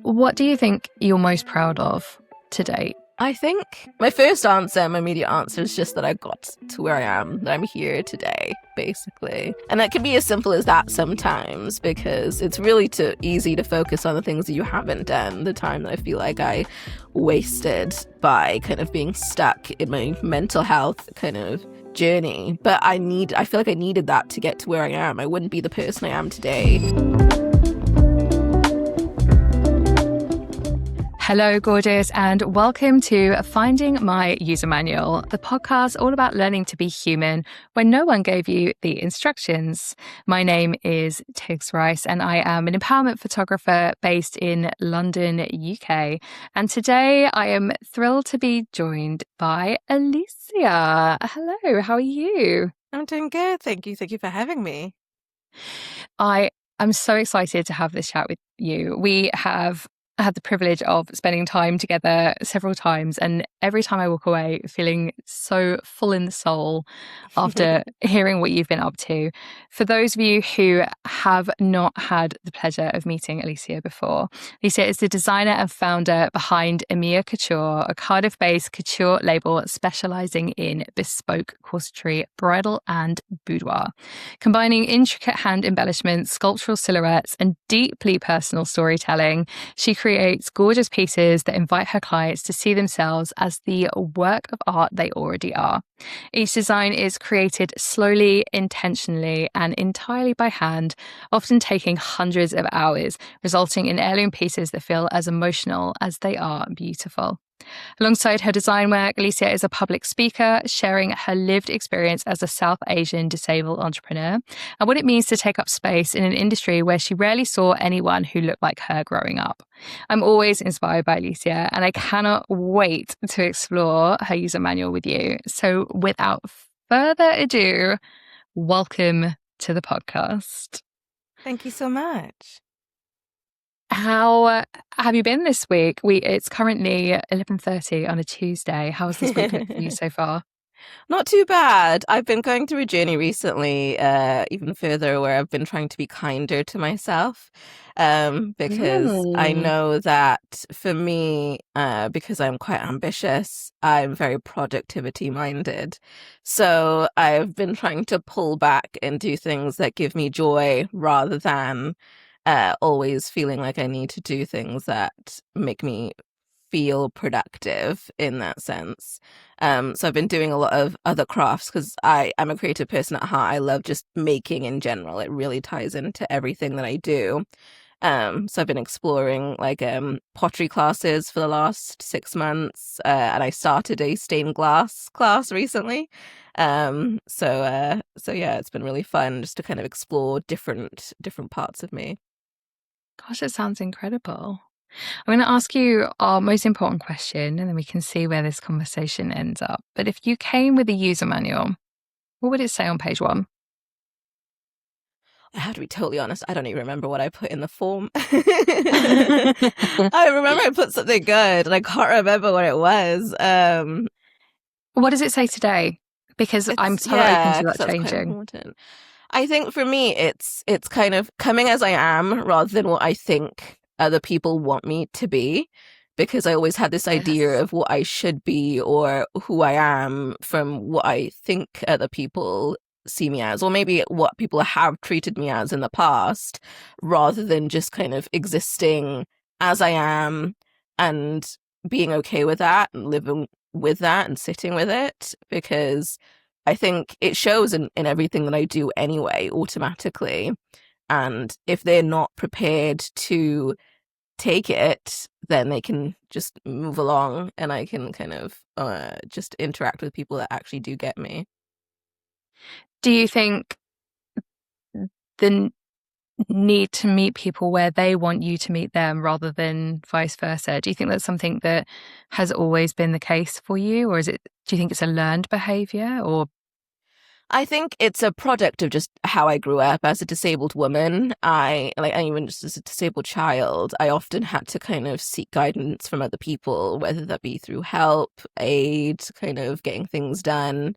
What do you think you're most proud of to date? I think my immediate answer is just that I got to where I am, that I'm here today, basically. And that can be as simple as that sometimes, because it's really easy to focus on the things that you haven't done, the time that I feel like I wasted by kind of being stuck in my mental health kind of journey. But I feel like I needed that to get to where I am. I wouldn't be the person I am today. Hello, gorgeous, and welcome to Finding My User Manual, the podcast all about learning to be human when no one gave you the instructions. My name is Tigz Rice, and I am an empowerment photographer based in London, UK. And today I am thrilled to be joined by Alycia. Hello, how are you? I'm doing good. Thank you. Thank you for having me. I am so excited to have this chat with you. We have had the privilege of spending time together several times, and every time I walk away feeling so full in the soul after hearing what you've been up to. For those of you who have not had the pleasure of meeting Alycia before, Alycia is the designer and founder behind Emiah Couture, a Cardiff-based couture label specializing in bespoke corsetry, bridal and boudoir. Combining intricate hand embellishments, sculptural silhouettes, and deeply personal storytelling, she creates gorgeous pieces that invite her clients to see themselves as the work of art they already are. Each design is created slowly, intentionally, and entirely by hand, often taking hundreds of hours, resulting in heirloom pieces that feel as emotional as they are beautiful. Alongside her design work, Alycia is a public speaker, sharing her lived experience as a South Asian disabled entrepreneur and what it means to take up space in an industry where she rarely saw anyone who looked like her growing up. I'm always inspired by Alycia, and I cannot wait to explore her user manual with you. So without further ado, welcome to the podcast. Thank you so much. How have you been this week? It's currently 11:30 on a Tuesday. How has this week looked for you so far? Not too bad. I've been going through a journey recently, even further, where I've been trying to be kinder to myself. Because I know that for me, because I'm quite ambitious, I'm very productivity minded. So I've been trying to pull back and do things that give me joy rather than always feeling like I need to do things that make me feel productive in that sense. So I've been doing a lot of other crafts because I'm a creative person at heart. I love just making in general. It really ties into everything that I do. So I've been exploring pottery classes for the last 6 months, and I started a stained glass class recently. So yeah, it's been really fun just to kind of explore different parts of me. Gosh, it sounds incredible. I'm going to ask you our most important question, and then we can see where this conversation ends up. But if you came with a user manual, what would it say on page 1? I have to be totally honest, I don't even remember what I put in the form. I remember I put something good, and I can't remember what it was. What does it say today? Because I'm so open to that changing. I think for me, it's kind of coming as I am rather than what I think other people want me to be, because I always had this idea of what I should be or who I am from what I think other people see me as, or maybe what people have treated me as in the past, rather than just kind of existing as I am and being okay with that and living with that and sitting with it, because I think it shows in everything that I do anyway, automatically. And if they're not prepared to take it, then they can just move along, and I can kind of just interact with people that actually do get me. Do you think the need to meet people where they want you to meet them rather than vice versa? Do you think that's something that has always been the case for you, or do you think it's a learned behavior? Or I think it's a product of just how I grew up as a disabled woman. Even just as a disabled child, I often had to kind of seek guidance from other people, whether that be through help, aid, kind of getting things done.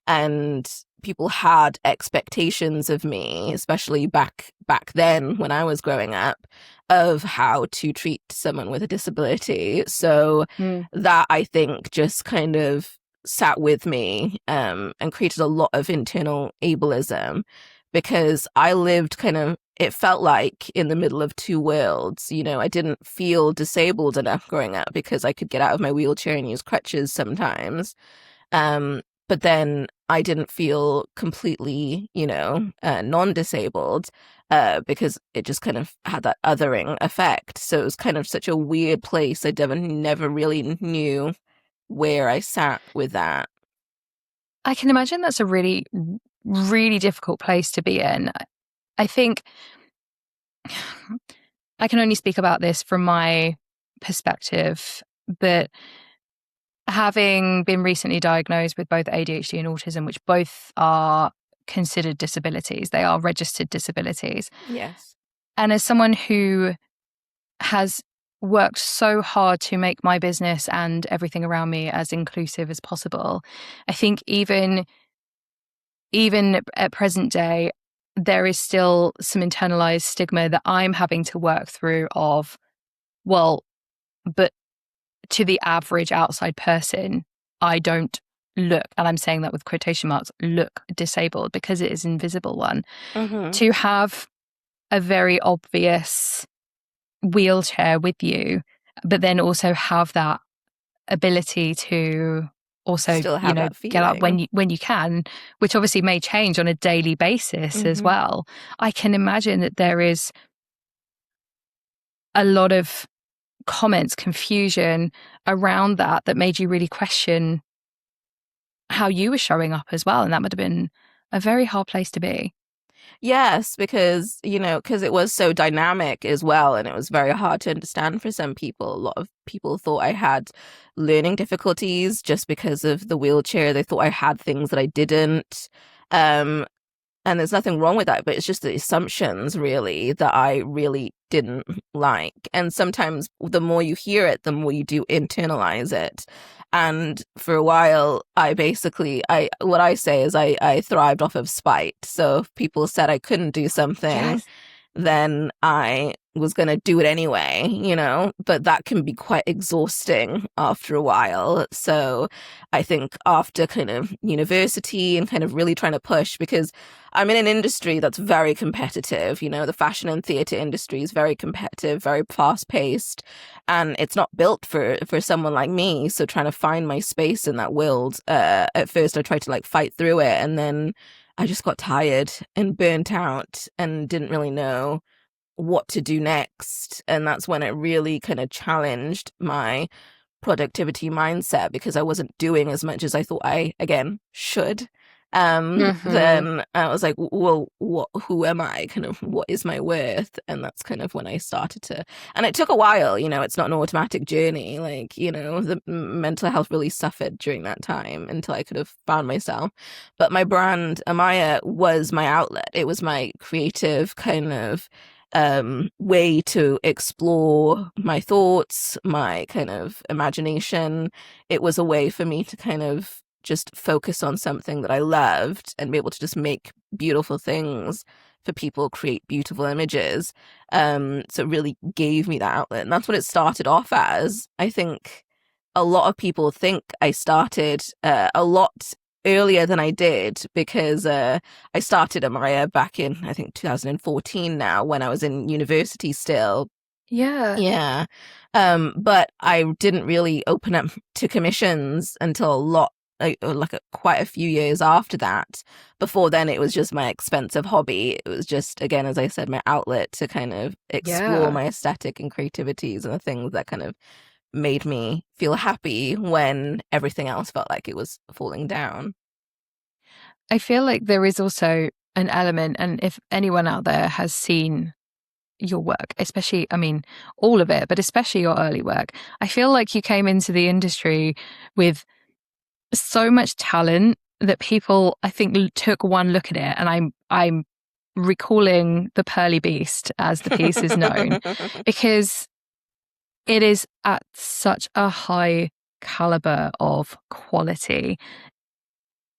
And people had expectations of me, especially back then when I was growing up. of how to treat someone with a disability. So that, I think, just kind of sat with me and created a lot of internal ableism, because I lived it felt like in the middle of two worlds. You know, I didn't feel disabled enough growing up because I could get out of my wheelchair and use crutches sometimes. But then I didn't feel completely, non-disabled because it just kind of had that othering effect. So it was kind of such a weird place. I never really knew where I sat with that. I can imagine that's a really, really difficult place to be in. I think I can only speak about this from my perspective, but having been recently diagnosed with both ADHD and autism, which both are considered disabilities, they are registered disabilities. Yes. And as someone who has worked so hard to make my business and everything around me as inclusive as possible, I think even at present day, there is still some internalized stigma that I'm having to work through of, well, but to the average outside person, I don't look, and I'm saying that with quotation marks, look disabled, because it is an invisible one. To have a very obvious wheelchair with you, but then also have that ability to also, still have that get up feeling. when you can, which obviously may change on a daily basis as well. I can imagine that there is a lot of comments, confusion around that made you really question how you were showing up as well. And that would have been a very hard place to be. Yes, because it was so dynamic as well, and it was very hard to understand for some people. A lot of people thought I had learning difficulties just because of the wheelchair. They thought I had things that I didn't. And there's nothing wrong with that, but it's just the assumptions, really, that I really didn't like. And sometimes the more you hear it, the more you do internalize it. And for a while, what I say is I thrived off of spite. So if people said I couldn't do something, then I was going to do it anyway, but that can be quite exhausting after a while. So I think after kind of university and kind of really trying to push, because I'm in an industry that's very competitive, the fashion and theatre industry is very competitive, very fast paced, and it's not built for someone like me. So trying to find my space in that world, at first I tried to fight through it, and then I just got tired and burnt out and didn't really know what to do next. And that's when it really kind of challenged my productivity mindset, because I wasn't doing as much as I thought I, again, should. Then I was like, well, who am I? Kind of, what is my worth? And that's kind of when I started to, and it took a while, it's not an automatic journey. The mental health really suffered during that time until I could have found myself. But my brand, Emiah, was my outlet. It was my creative kind of way to explore my thoughts, my kind of imagination. It was a way for me to kind of just focus on something that I loved and be able to just make beautiful things for people, create beautiful images. So it really gave me that outlet. And that's what it started off as. I think a lot of people think I started a lot earlier than I did, because I started Emiah back in, I think, 2014 now, when I was in university still. Yeah. But I didn't really open up to commissions until quite a few years after that. Before then, it was just my expensive hobby. It was just, again, as I said, my outlet to kind of explore my aesthetic and creativities and the things that kind of made me feel happy when everything else felt like it was falling down. I feel like there is also an element, and if anyone out there has seen your work, especially, I mean, all of it, but especially your early work, I feel like you came into the industry with so much talent that people, I think, took one look at it, and I'm recalling the Pearly Beast, as the piece is known, because it is at such a high caliber of quality.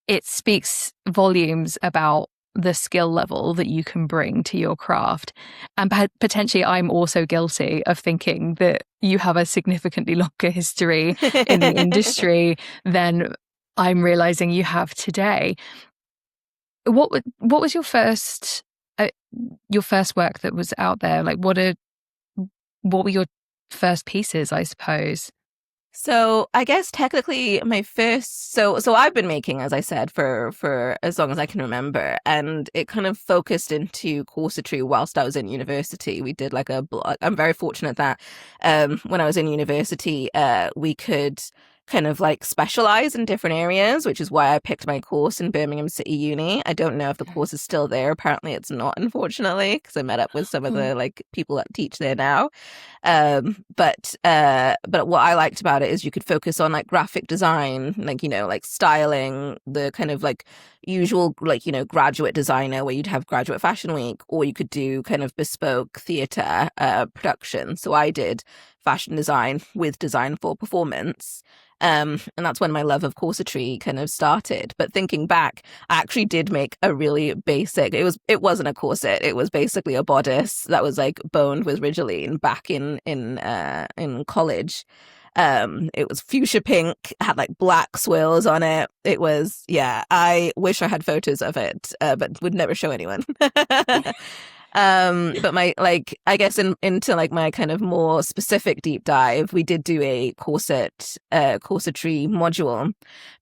It speaks volumes about the skill level that you can bring to your craft. And potentially I'm also guilty of thinking that you have a significantly longer history in the industry than I'm realizing you have today. What was your first work that was out there? Like what were your first pieces, I suppose? So I guess technically my first, so I've been making, as I said, for as long as I can remember, and it kind of focused into corsetry whilst I was in university. We did like a blog. I'm very fortunate that when I was in university, we could kind of like specialize in different areas, which is why I picked my course in Birmingham City Uni. I don't know if the course is still there. Apparently it's not, unfortunately, because I met up with some of the like people that teach there now. But what I liked about it is you could focus on like graphic design, like, you know, like styling, the kind of like usual, like, you know, graduate designer where you'd have graduate fashion week, or you could do kind of bespoke theatre production. So I did fashion design with design for performance. And that's when my love of corsetry kind of started. But thinking back, I actually did make a really basic, it wasn't a corset, it was basically a bodice that was like boned with Ridgeline back in college. It was fuchsia pink, had like black swirls on it. It was, yeah, I wish I had photos of it, but would never show anyone. But my, like, I guess into like my kind of more specific deep dive, we did do a corsetry module,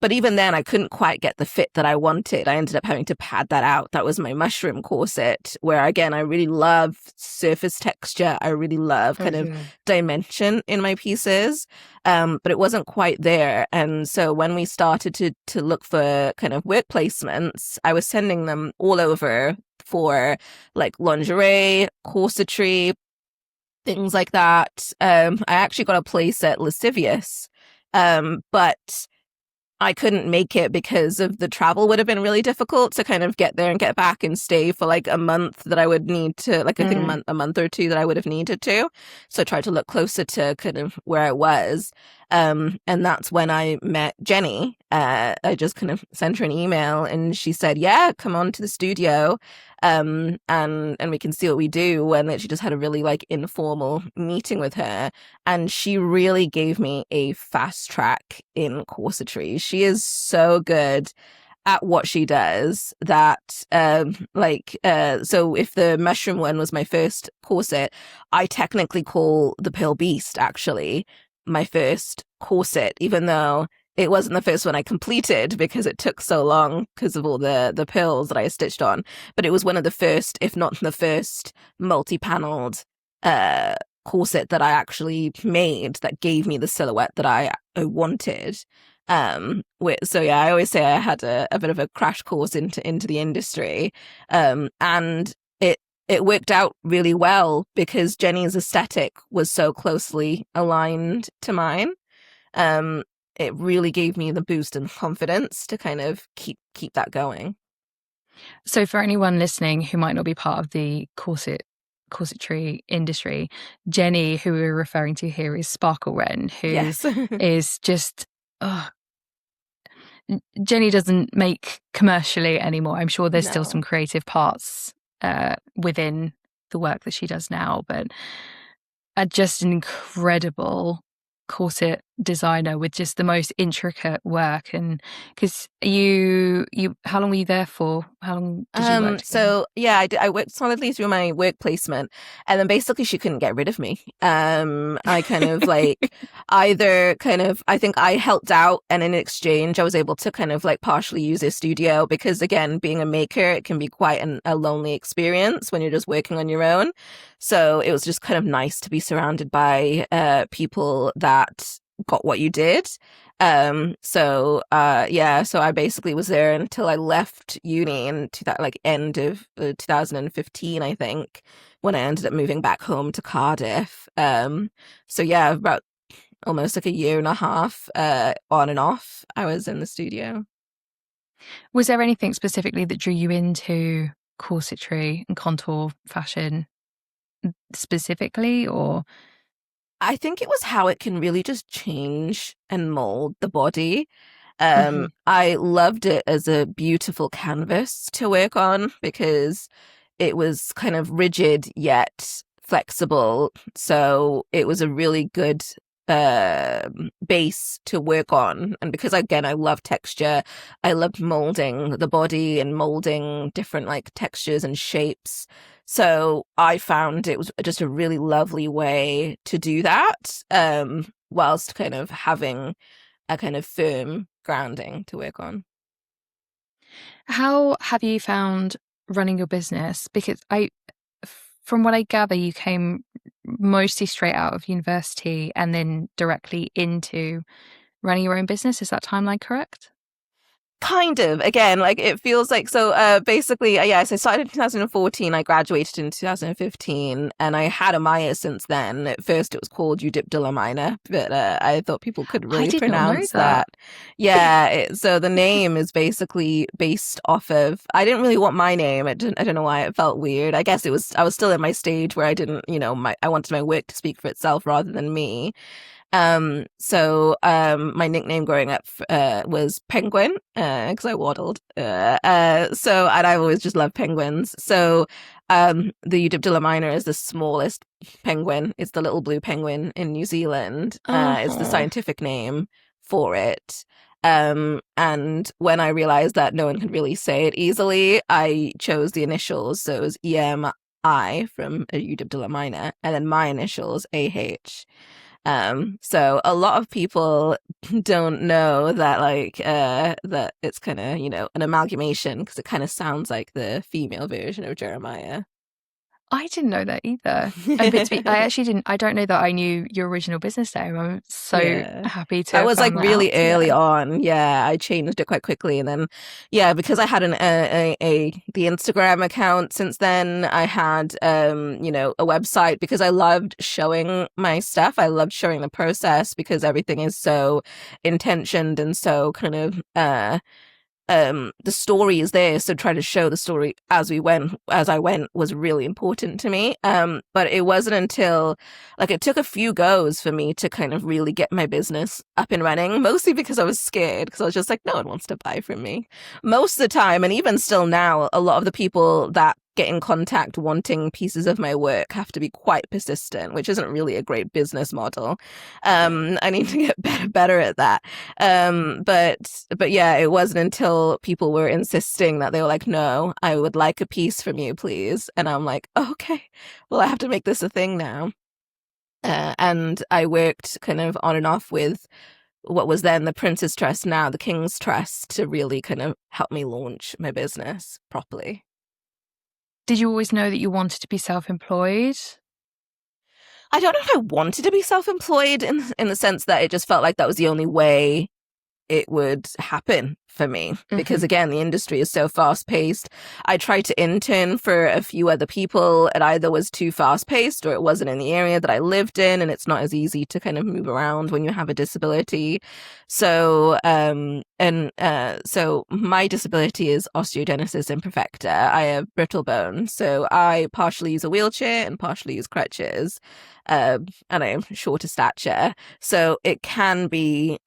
but even then I couldn't quite get the fit that I wanted. I ended up having to pad that out. That was my mushroom corset, where again, I really love surface texture. I really love kind of dimension in my pieces. But it wasn't quite there. And so when we started to look for kind of work placements, I was sending them all over for like lingerie, corsetry, things like that. I actually got a place at Lascivious, but I couldn't make it because of the travel would have been really difficult to kind of get there and get back and stay for like a month that I would need to, like I think a month or two that I would have needed to. So I tried to look closer to kind of where I was. And that's when I met Jenny. I just kind of sent her an email and she said, yeah, come on to the studio. And we can see what we do. And she just had a really like informal meeting with her. And she really gave me a fast track in corsetry. She is so good at what she does that, so if the mushroom one was my first corset, I technically call the Pearl Beast actually my first corset, even though it wasn't the first one I completed because it took so long because of all the pearls that I stitched on. But it was one of the first, if not the first, multi-paneled corset that I actually made that gave me the silhouette that I wanted. So yeah, I always say I had a bit of a crash course into the industry, and it worked out really well because Jenny's aesthetic was so closely aligned to mine. It really gave me the boost and confidence to kind of keep that going. So for anyone listening who might not be part of the corsetry industry, Jenny, who we're referring to here, is Sparkle Wren, who is just Jenny doesn't make commercially anymore. I'm sure there's still some creative parts within the work that she does now, but just an incredible corset designer with just the most intricate work. And because you how long were you there for? How long did you work? So yeah, I worked solidly through my work placement, and then basically she couldn't get rid of me. I kind of like either kind of, I think I helped out, and in exchange I was able to kind of like partially use her studio, because again, being a maker, it can be quite a lonely experience when you're just working on your own. So it was just kind of nice to be surrounded by people that got what you did. So I basically was there until I left uni in end of 2015, I think, when I ended up moving back home to Cardiff. So yeah, about almost like a year and a half on and off I was in the studio. Was there anything specifically that drew you into corsetry and contour fashion specifically, or? I think it was how it can really just change and mold the body. I loved it as a beautiful canvas to work on because it was kind of rigid yet flexible. So it was a really good base to work on. And because again, I love texture, I loved molding the body and molding different like textures and shapes. So I found it was just a really lovely way to do that, whilst kind of having a kind of firm grounding to work on. How have you found running your business? Because from what I gather, you came mostly straight out of university and then directly into running your own business. Is that timeline correct? Kind of. Again, like it feels like so. Basically, yes, I started in 2014. I graduated in 2015, and I had Emiah since then. At first, it was called You Dip de la Minor, but I thought people could really pronounce that. Yeah. So the name is basically based off of. I didn't really want my name. I don't know why it felt weird. I guess it was. I was still in my stage where I didn't. I wanted my work to speak for itself rather than me. So my nickname growing up was Penguin because I waddled. And I've always just loved penguins. So the Udip de la Minor is the smallest penguin. It's the little blue penguin in New Zealand. It's the scientific name for it. And when I realized that no one could really say it easily, I chose the initials. So it was EMI from Udip de la Minor, and then my initials AH. So a lot of people don't know that that it's kind of, an amalgamation because it kind of sounds like the female version of Jeremiah. I didn't know that either. I don't know that I knew your original business name. I'm so happy to. I was like really early on. Yeah, I changed it quite quickly, and then because I had the Instagram account since then. I had a website because I loved showing my stuff. I loved showing the process because everything is so intentioned and so kind of the story is there, so trying to show the story as I went was really important to me. But it wasn't until it took a few goes for me to kind of really get my business up and running, mostly because I was scared, because I was just like, no one wants to buy from me most of the time. And even still now, a lot of the people that get in contact wanting pieces of my work have to be quite persistent, which isn't really a great business model. I need to get better at that. But yeah, it wasn't until people were insisting that they were like, no, I would like a piece from you, please. And I'm like, oh, okay, well, I have to make this a thing now. And I worked kind of on and off with what was then the Prince's Trust, now the King's Trust, to really kind of help me launch my business properly. Did you always know that you wanted to be self-employed? I don't know if I wanted to be self-employed in the sense that it just felt like that was the only way it would happen for me, because again, the industry is so fast-paced. I tried to intern for a few other people. It either was too fast-paced or it wasn't in the area that I lived in, and it's not as easy to kind of move around when you have a disability. So so my disability is osteogenesis imperfecta. I have brittle bones, so I partially use a wheelchair and partially use crutches, and I am shorter stature, so it can be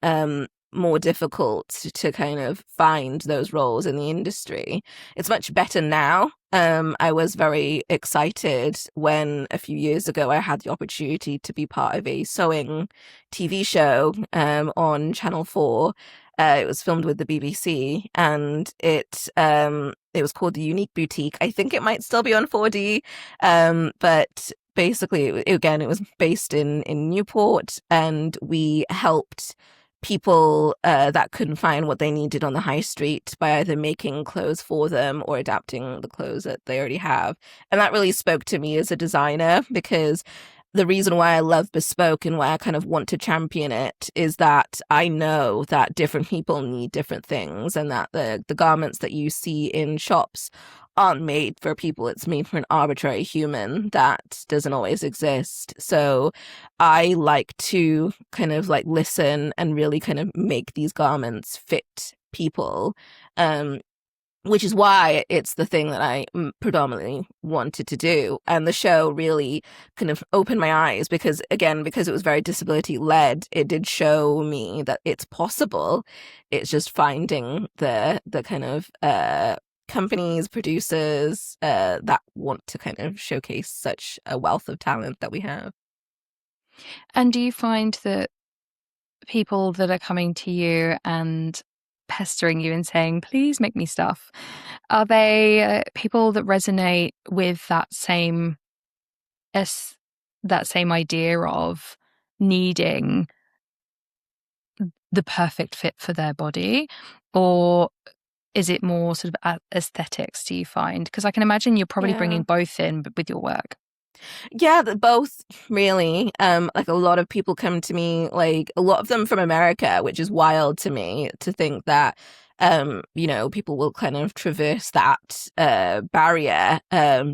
more difficult to kind of find those roles in the industry. It's much better now. I was very excited when a few years ago I had the opportunity to be part of a sewing TV show on Channel 4. It was filmed with the BBC, and it was called The Unique Boutique. I think it might still be on 4D, but basically, it was based in Newport, and we helped people that couldn't find what they needed on the high street by either making clothes for them or adapting the clothes that they already have. And that really spoke to me as a designer, because the reason why I love Bespoke and why I kind of want to champion it is that I know that different people need different things, and that the garments that you see in shops aren't made for people. It's made for an arbitrary human that doesn't always exist. So I like to kind of listen and really kind of make these garments fit people. which is why it's the thing that I predominantly wanted to do. And the show really kind of opened my eyes because, again, because it was very disability led, it did show me that it's possible. It's just finding the kind of companies, producers that want to kind of showcase such a wealth of talent that we have. And do you find that people that are coming to you and pestering you and saying, please make me stuff, are they people that resonate with that same idea of needing the perfect fit for their body, or is it more sort of aesthetics, do you find? Because I can imagine you're probably bringing both in with your work. Yeah, both really. Like a lot of people come to me, like a lot of them from America, which is wild to me to think that, people will kind of traverse that barrier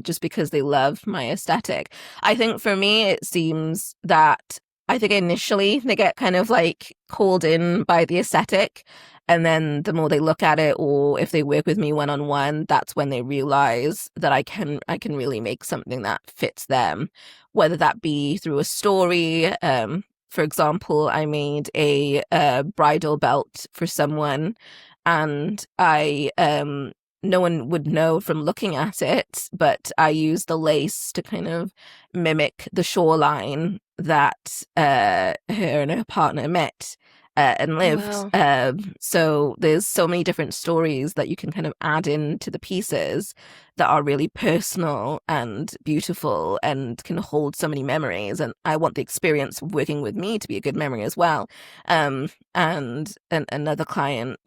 just because they love my aesthetic. I think for me, it seems that I think initially they get kind of like called in by the aesthetic. And then the more they look at it, or if they work with me one-on-one, that's when they realize that I can really make something that fits them, whether that be through a story. For example, I made a bridal belt for someone, and no one would know from looking at it, but I used the lace to kind of mimic the shoreline that her and her partner met and lived. Wow. So there's so many different stories that you can kind of add into the pieces that are really personal and beautiful and can hold so many memories. And I want the experience of working with me to be a good memory as well. And another client,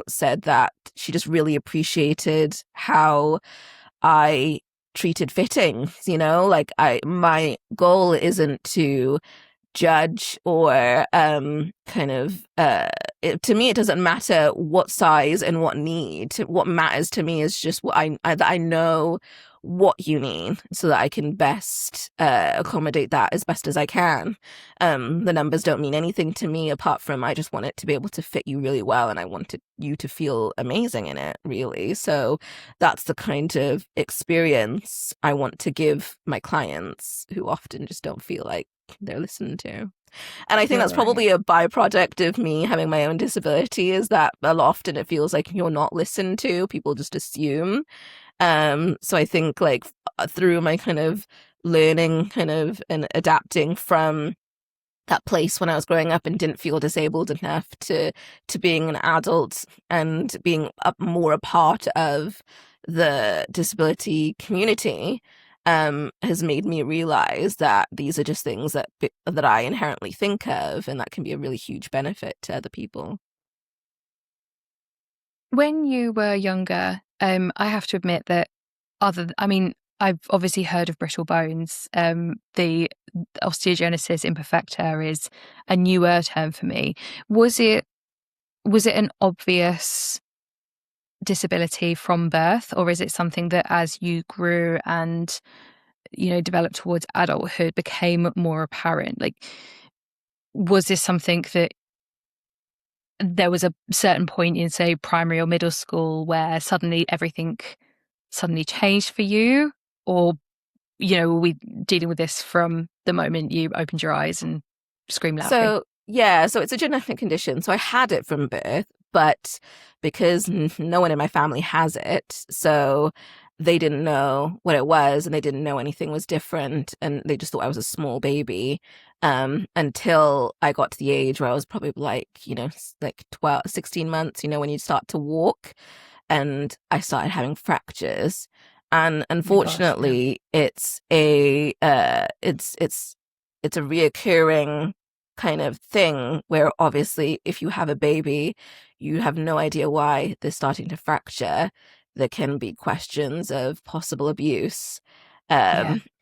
said that she just really appreciated how I treated fittings, like my goal isn't to judge or to me it doesn't matter what size and what need. What matters to me is just what I know what you need so that I can best accommodate that as best as I can. The numbers don't mean anything to me apart from I just want it to be able to fit you really well, and I wanted you to feel amazing in it, really. So that's the kind of experience I want to give my clients, who often just don't feel like they're listened to. And I think that's probably a byproduct of me having my own disability, is that often it feels like you're not listened to. People just assume. So I think like through my kind of learning kind of and adapting from that place when I was growing up and didn't feel disabled enough to being an adult and being more a part of the disability community, has made me realize that these are just things that I inherently think of, and that can be a really huge benefit to other people. When you were younger, I have to admit that I've obviously heard of brittle bones. The osteogenesis imperfecta is a newer term for me. Was it an obvious disability from birth, or is it something that as you grew and developed towards adulthood became more apparent? Like, was this something that there was a certain point in, say, primary or middle school where suddenly everything changed for you, or were we dealing with this from the moment you opened your eyes and screamed loudly? So it's a genetic condition. So I had it from birth, but because no one in my family has it, so they didn't know what it was, and they didn't know anything was different, and they just thought I was a small baby, until I got to the age where I was probably like 12, 16 months, when you start to walk, and I started having fractures. And unfortunately, it's a reoccurring kind of thing where obviously if you have a baby, you have no idea why they're starting to fracture. There can be questions of possible abuse.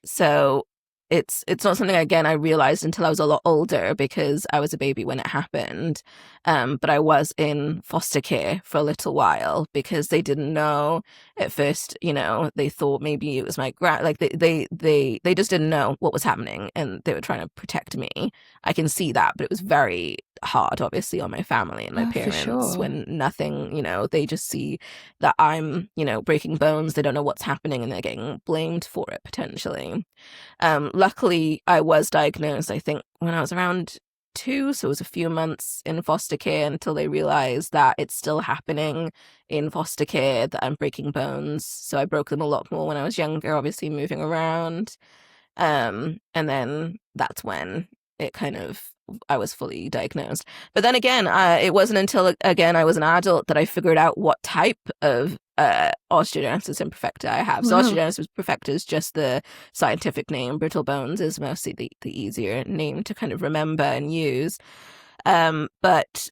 So it's not something, again, I realized until I was a lot older, because I was a baby when it happened. But I was in foster care for a little while because they didn't know at first. They thought maybe it was my they just didn't know what was happening, and they were trying to protect me. I can see that, but it was very hard, obviously, on my family and my for parents sure. when nothing, they just see that I'm, breaking bones. They don't know what's happening and they're getting blamed for it potentially. Luckily, I was diagnosed, I think, when I was around 2, so it was a few months in foster care until they realized that it's still happening in foster care, that I'm breaking bones. So I broke them a lot more when I was younger, obviously moving around. And then that's when I was fully diagnosed. But then again, it wasn't until, again, I was an adult that I figured out what type of osteogenesis imperfecta I have. So osteogenesis imperfecta is just the scientific name. Brittle bones is mostly the easier name to kind of remember and use. But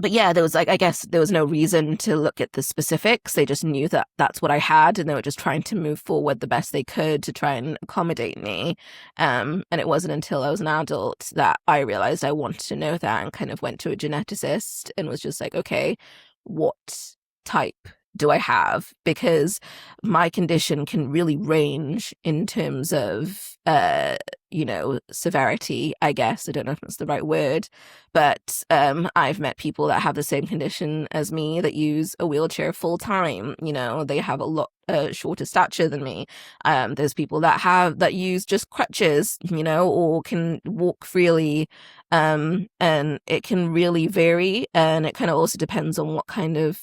yeah, there was I guess there was no reason to look at the specifics. They just knew that that's what I had, and they were just trying to move forward the best they could to try and accommodate me. And it wasn't until I was an adult that I realized I wanted to know that, and kind of went to a geneticist and was just like, okay, what type do I have? Because my condition can really range in terms of severity, I guess. I don't know if that's the right word, but I've met people that have the same condition as me that use a wheelchair full time. They have a lot shorter stature than me. There's people that use just crutches, or can walk freely. And it can really vary, and it kind of also depends on what kind of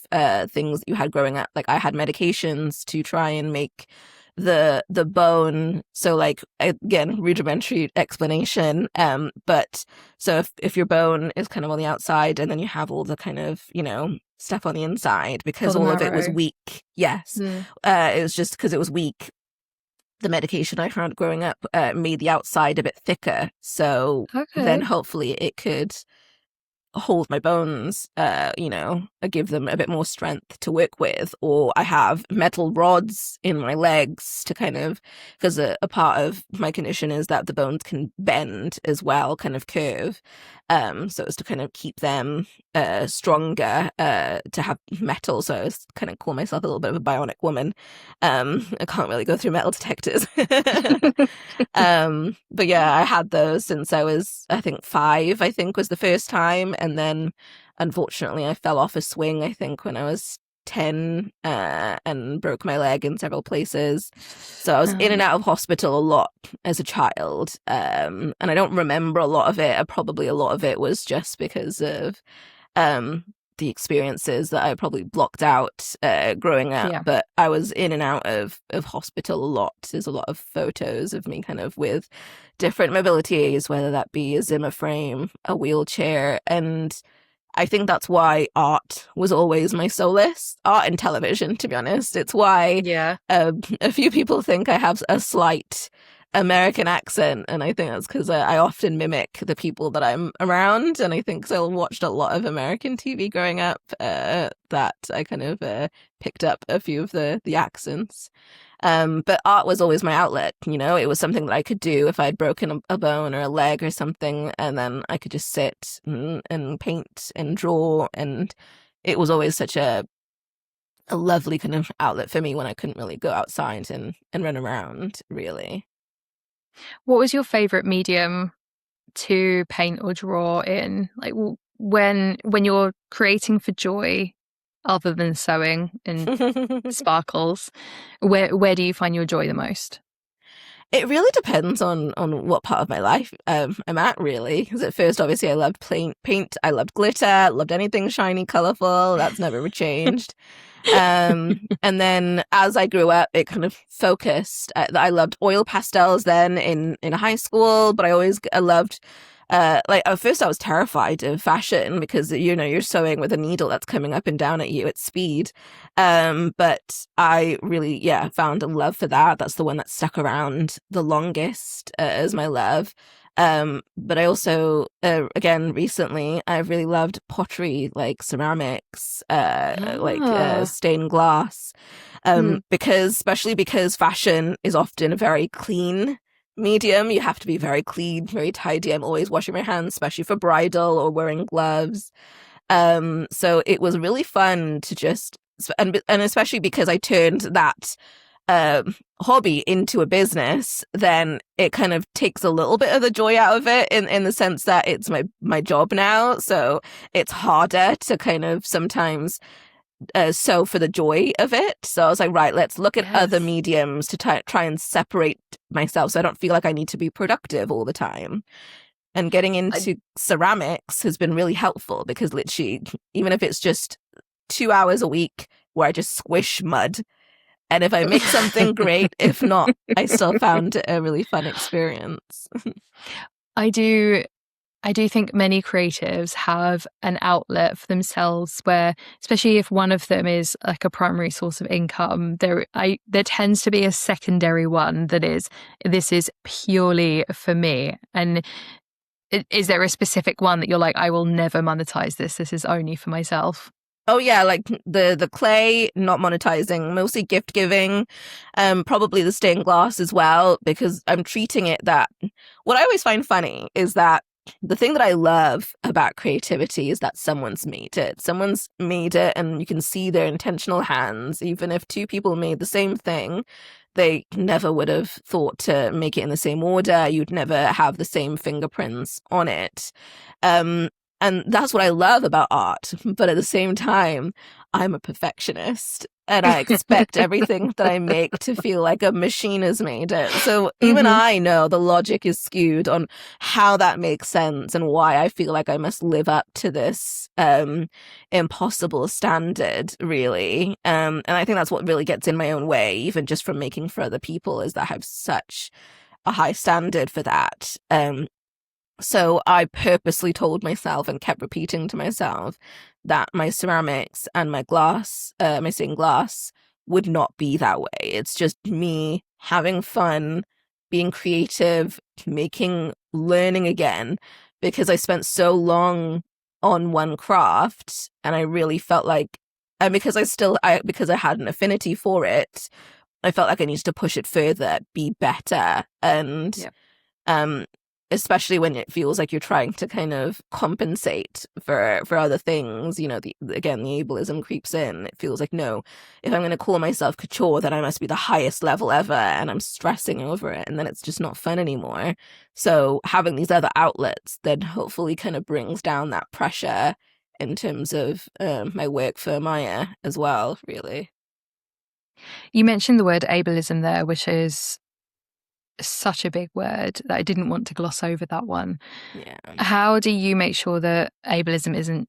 things that you had growing up. Like I had medications to try and make the bone, so like, again, rudimentary explanation, but so if your bone is kind of on the outside and then you have all the kind of stuff on the inside, because all of it was weak. Yes. It was just because it was weak. The medication I found growing up made the outside a bit thicker, so then hopefully it could hold my bones, give them a bit more strength to work with. Or I have metal rods in my legs to kind of, because a part of my condition is that the bones can bend as well, kind of curve. So it's to kind of keep them stronger, to have metal. So I was kind of call myself a little bit of a bionic woman. I can't really go through metal detectors. But yeah, I had those since I was, I think 5, I think was the first time. And then unfortunately I fell off a swing, I think when I was 10, and broke my leg in several places. So I was in and out of hospital a lot as a child. And I don't remember a lot of it. Probably a lot of it was just because of the experiences that I probably blocked out growing up. Yeah. But I was in and out of hospital a lot. There's a lot of photos of me kind of with different mobility aids, whether that be a Zimmer frame, a wheelchair. And I think that's why art was always my solace. Art and television, to be honest. It's why a few people think I have a slight American accent, and I think that's because I often mimic the people that I'm around, and I think so I watched a lot of American TV growing up, that I kind of picked up a few of the accents. But art was always my outlet, it was something that I could do if I'd broken a bone or a leg or something, and then I could just sit and paint and draw, and it was always such a lovely kind of outlet for me when I couldn't really go outside and run around, really. What was your favorite medium to paint or draw in? Like when you're creating for joy, other than sewing and sparkles, where do you find your joy the most? It really depends on what part of my life I'm at, really. Because at first, obviously, I loved paint. I loved glitter. Loved anything shiny, colourful. That's never changed. And then as I grew up, it kind of focused. I loved oil pastels then in high school, but I loved. At first I was terrified of fashion because, you're sewing with a needle that's coming up and down at you at speed. But I really, found a love for that. That's the one that stuck around the longest as my love. But I also, again, recently, I've really loved pottery, like ceramics, stained glass, especially because fashion is often a very clean medium. You have to be very clean, very tidy. I'm always washing my hands, especially for bridal or wearing gloves. So it was really fun to just, and especially because I turned that hobby into a business, then it kind of takes a little bit of the joy out of it in the sense that it's my job now. So it's harder to kind of sometimes sew for the joy of it. So I was like, right, let's look at other mediums to try and separate myself so I don't feel like I need to be productive all the time. And getting into ceramics has been really helpful because literally, even if it's just 2 hours a week where I just squish mud, and if I make something great, if not, I still found it a really fun experience. I do think many creatives have an outlet for themselves where, especially if one of them is like a primary source of income, there tends to be a secondary one that is, this is purely for me. And is there a specific one that you're like, I will never monetize this. This is only for myself? Oh yeah, like the clay, not monetizing, mostly gift giving, probably the stained glass as well, because I'm treating it that. What I always find funny is that the thing that I love about creativity is that someone's made it. Someone's made it, and you can see their intentional hands. Even if two people made the same thing, they never would have thought to make it in the same order. You'd never have the same fingerprints on it. And that's what I love about art. But at the same time, I'm a perfectionist and I expect everything that I make to feel like a machine has made it. So even I know the logic is skewed on how that makes sense and why I feel like I must live up to this impossible standard, really. And I think that's what really gets in my own way, even just from making for other people, is that I have such a high standard for that. So I purposely told myself and kept repeating to myself that my ceramics and my glass, my stained glass, would not be that way. It's just me having fun, being creative, learning again, because I spent so long on one craft and I really felt like, and because I had an affinity for it, I felt like I needed to push it further, be better. And especially when it feels like you're trying to kind of compensate for other things, the ableism creeps in. It feels like, no, if I'm going to call myself couture, then I must be the highest level ever, and I'm stressing over it, and then it's just not fun anymore. So having these other outlets then hopefully kind of brings down that pressure in terms of my work for Emiah as well, really. You mentioned the word ableism there, which is such a big word that I didn't want to gloss over that one. Yeah. How do you make sure that ableism isn't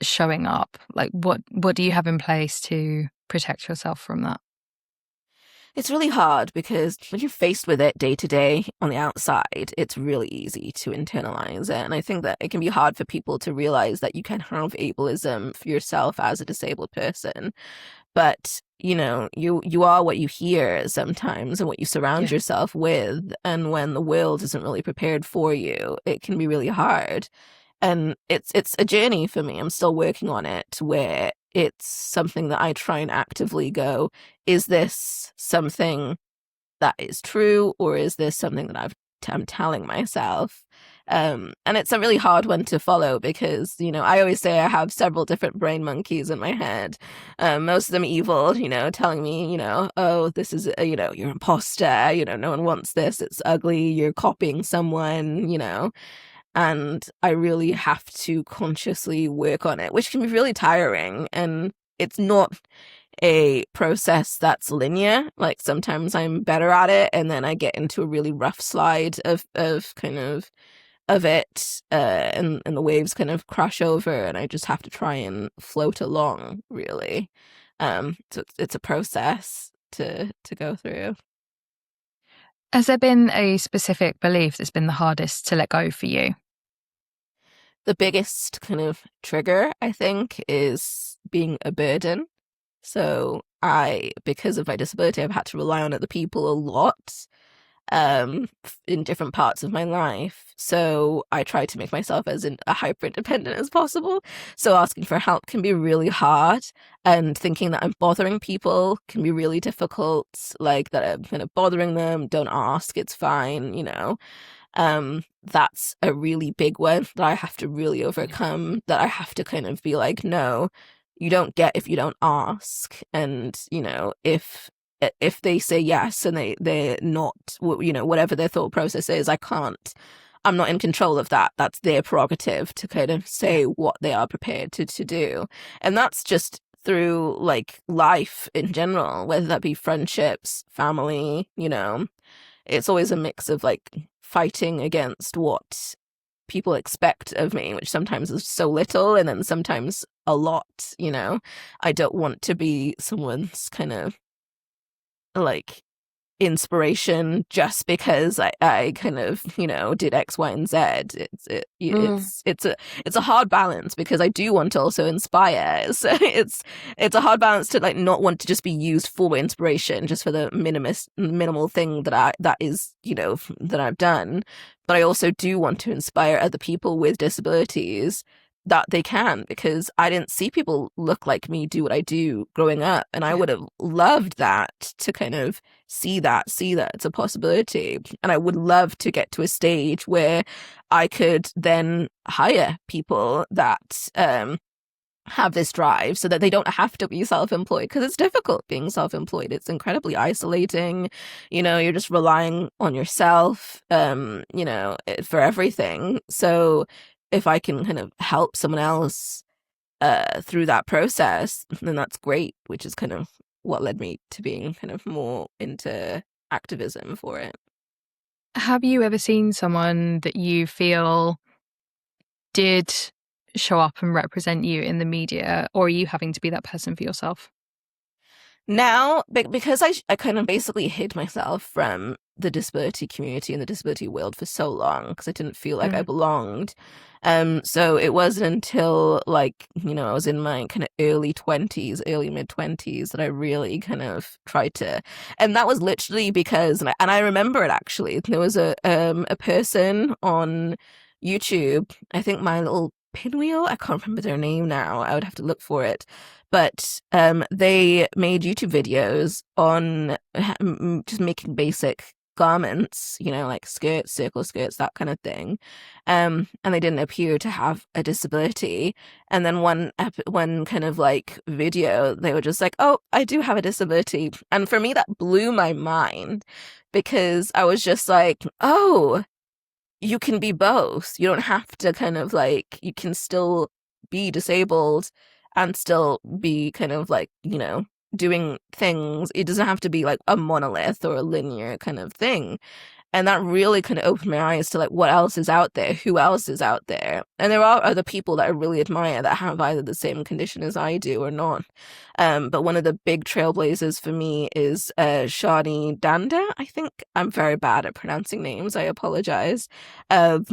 showing up? Like what do you have in place to protect yourself from that? It's really hard because when you're faced with it day to day on the outside, it's really easy to internalize it. And I think that it can be hard for people to realize that you can have ableism for yourself as a disabled person. But, you are what you hear sometimes and what you surround yourself with. And when the world isn't really prepared for you, it can be really hard. And it's a journey for me. I'm still working on it, where it's something that I try and actively go, is this something that is true, or is this something that I'm telling myself? And it's a really hard one to follow because, I always say I have several different brain monkeys in my head. Most of them evil, telling me, oh, this is, you're an imposter, no one wants this, it's ugly, you're copying someone, and I really have to consciously work on it, which can be really tiring. And it's not a process that's linear. Like sometimes I'm better at it and then I get into a really rough slide of it, and the waves kind of crash over and I just have to try and float along, really. So it's a process to go through. Has there been a specific belief that's been the hardest to let go for you? The biggest kind of trigger, I think, is being a burden. So because of my disability, I've had to rely on other people a lot in different parts of my life. So I try to make myself as a hyper independent as possible. So asking for help can be really hard, and thinking that I'm bothering people can be really difficult. Like that I'm kind of bothering them. Don't ask, it's fine, That's a really big one that I have to really overcome, that I have to kind of be like, no, you don't get if you don't ask. And, if if they say yes and they're not, whatever their thought process is, I'm not in control of that. That's their prerogative to kind of say what they are prepared to do. And that's just through like life in general, whether that be friendships, family, it's always a mix of like fighting against what people expect of me, which sometimes is so little and then sometimes a lot. I don't want to be someone's kind of like inspiration just because I kind of did X, Y, and Z. It's a hard balance because I do want to also inspire. So it's a hard balance to like not want to just be used for inspiration, just for the minimal thing that I've done, but I also do want to inspire other people with disabilities that they can, because I didn't see people look like me do what I do growing up, and I would have loved that, to kind of see that it's a possibility. And I would love to get to a stage where I could then hire people that have this drive so that they don't have to be self-employed, because it's difficult being self-employed. It's incredibly isolating. You're just relying on yourself for everything. So if I can kind of help someone else through that process, then that's great, which is kind of what led me to being kind of more into activism for it. Have you ever seen someone that you feel did show up and represent you in the media, or are you having to be that person for yourself? Now, because I kind of basically hid myself from the disability community and the disability world for so long, because I didn't feel like I belonged. So it wasn't until like, I was in my kind of early mid-20s that I really kind of tried to, and that was literally because, and I remember it actually, there was a person on YouTube, I think My Little Pinwheel, I can't remember their name now, I would have to look for it, but they made YouTube videos on just making basic garments, like skirts, circle skirts, that kind of thing, and they didn't appear to have a disability. And then one kind of like video, they were just like, oh, I do have a disability. And for me, that blew my mind, because I was just like, oh, you can be both. You don't have to kind of like, you can still be disabled and still be kind of like, doing things. It doesn't have to be like a monolith or a linear kind of thing. And that really kind of opened my eyes to like what else is out there, who else is out there. And there are other people that I really admire that have either the same condition as I do or not. But one of the big trailblazers for me is Shani Danda. I think I'm very bad at pronouncing names. I apologize. I've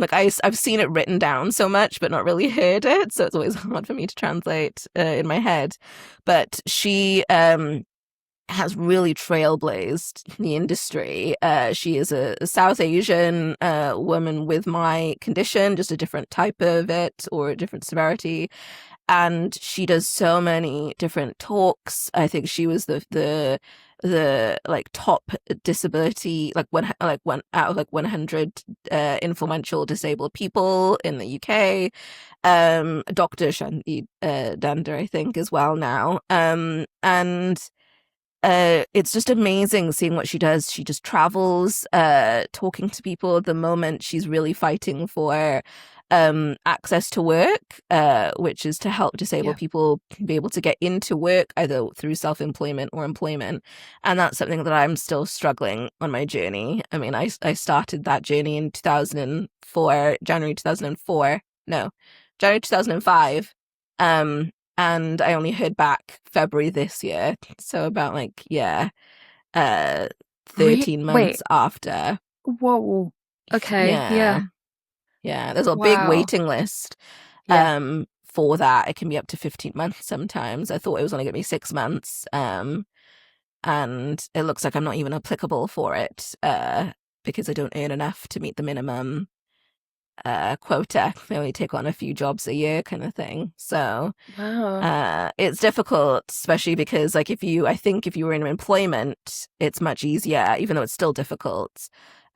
seen it written down so much, but not really heard it. So it's always hard for me to translate in my head. But she has really trailblazed the industry. She is a South Asian woman with my condition, just a different type of it or a different severity. And she does so many different talks. I think she was the like top disability, like one out of like 100 influential disabled people in the UK. Dr. Shani Danda, I think, as well now. And it's just amazing seeing what she does. She just travels, talking to people. At the moment, she's really fighting for access to work, which is to help disabled people be able to get into work either through self-employment or employment. And that's something that I'm still struggling on my journey. I mean, I started that journey in January 2005. And I only heard back February this year. So about 13 months after. Whoa. Okay. Yeah. Yeah. There's a big waiting list for that. It can be up to 15 months sometimes. I thought it was only going to be 6 months. And it looks like I'm not even applicable for it because I don't earn enough to meet the minimum quota. They only take on a few jobs a year kind of thing. So it's difficult, especially because like if you were in employment, it's much easier, even though it's still difficult.